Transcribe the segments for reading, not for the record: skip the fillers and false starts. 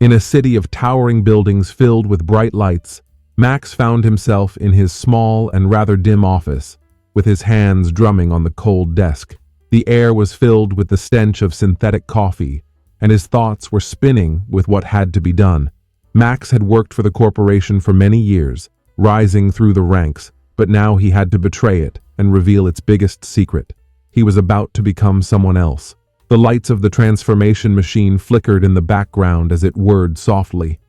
In a city of towering buildings filled with bright lights, Max found himself in his small and rather dim office, with his hands drumming on the cold desk. The air was filled with the stench of synthetic coffee, and his thoughts were spinning with what had to be done. Max had worked for the corporation for many years, rising through the ranks, but now he had to betray it and reveal its biggest secret. He was about to become someone else. The lights of the transformation machine flickered in the background as it whirred softly.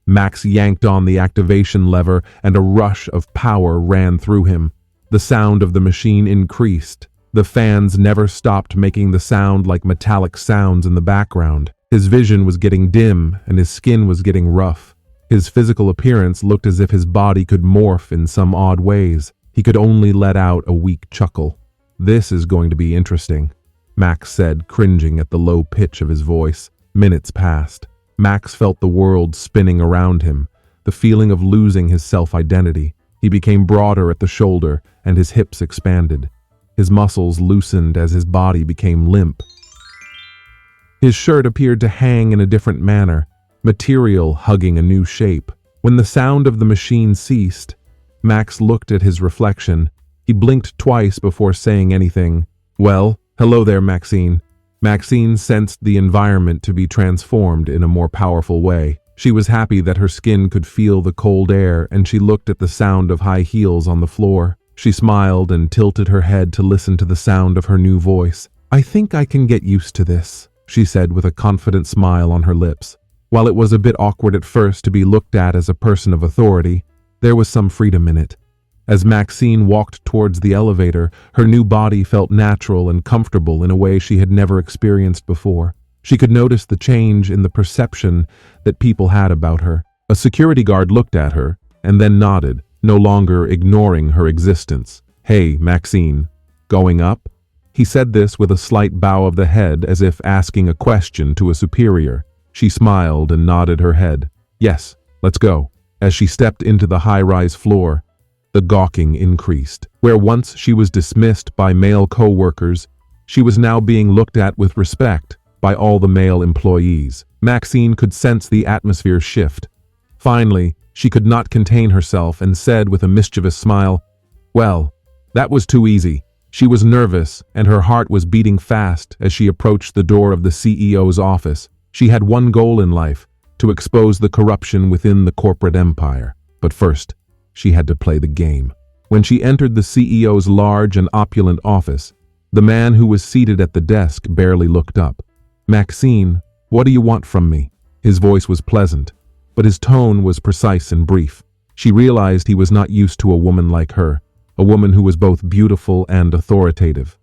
Max yanked on the activation lever, and a rush of power ran through him. The sound of the machine increased. The fans never stopped making the sound like metallic sounds in the background. His vision was getting dim, and his skin was getting rough. His physical appearance looked as if his body could morph in some odd ways. He could only let out a weak chuckle. "This is going to be interesting," Max said, cringing at the low pitch of his voice. Minutes passed. Max felt the world spinning around him, the feeling of losing his self-identity. He became broader at the shoulder, and his hips expanded. His muscles loosened as his body became limp. His shirt appeared to hang in a different manner, material hugging a new shape. When the sound of the machine ceased, Max looked at his reflection. He blinked twice before saying anything. "Well, hello there, Maxine." Maxine sensed the environment to be transformed in a more powerful way. She was happy that her skin could feel the cold air, and she looked at the sound of high heels on the floor. She smiled and tilted her head to listen to the sound of her new voice. "I think I can get used to this," she said with a confident smile on her lips. While it was a bit awkward at first to be looked at as a person of authority, there was some freedom in it. As Maxine walked towards the elevator, her new body felt natural and comfortable in a way she had never experienced before. She could notice the change in the perception that people had about her. A security guard looked at her and then nodded, no longer ignoring her existence. "Hey, Maxine, going up?" He said this with a slight bow of the head, as if asking a question to a superior. She smiled and nodded her head. "Yes, let's go." As she stepped into the high-rise floor, the gawking increased. Where once she was dismissed by male co-workers, she was now being looked at with respect by all the male employees. Maxine could sense the atmosphere shift. Finally, she could not contain herself and said with a mischievous smile, "Well, that was too easy." She was nervous, and her heart was beating fast as she approached the door of the CEO's office. She had one goal in life: to expose the corruption within the corporate empire. But first, she had to play the game. When she entered the CEO's large and opulent office, the man who was seated at the desk barely looked up. "Maxine, what do you want from me?" His voice was pleasant, but his tone was precise and brief. She realized he was not used to a woman like her, a woman who was both beautiful and authoritative.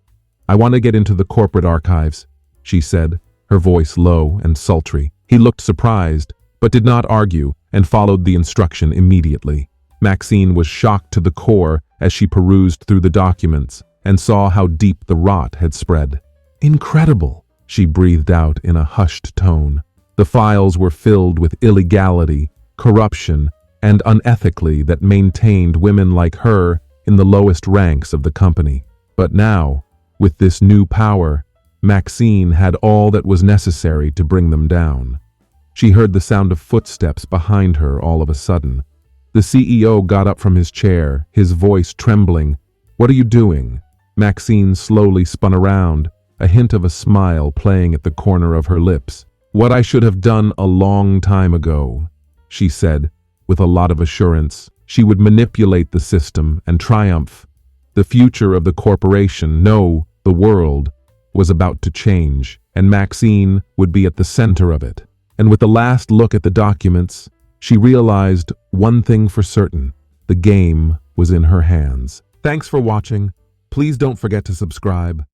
"I want to get into the corporate archives," she said, her voice low and sultry. He looked surprised, but did not argue, and followed the instruction immediately. Maxine was shocked to the core as she perused through the documents and saw how deep the rot had spread. "Incredible," she breathed out in a hushed tone. The files were filled with illegality, corruption, and unethically that maintained women like her in the lowest ranks of the company. But now, with this new power, Maxine had all that was necessary to bring them down. She heard the sound of footsteps behind her all of a sudden. The CEO got up from his chair, his voice trembling. "What are you doing?" Maxine slowly spun around, a hint of a smile playing at the corner of her lips. "What I should have done a long time ago," she said, with a lot of assurance. She would manipulate the system and triumph. The future of the corporation, no, the world, was about to change, and Maxine would be at the center of it. And with the last look at the documents, she realized one thing for certain: the game was in her hands. Thanks for watching. Please don't forget to subscribe.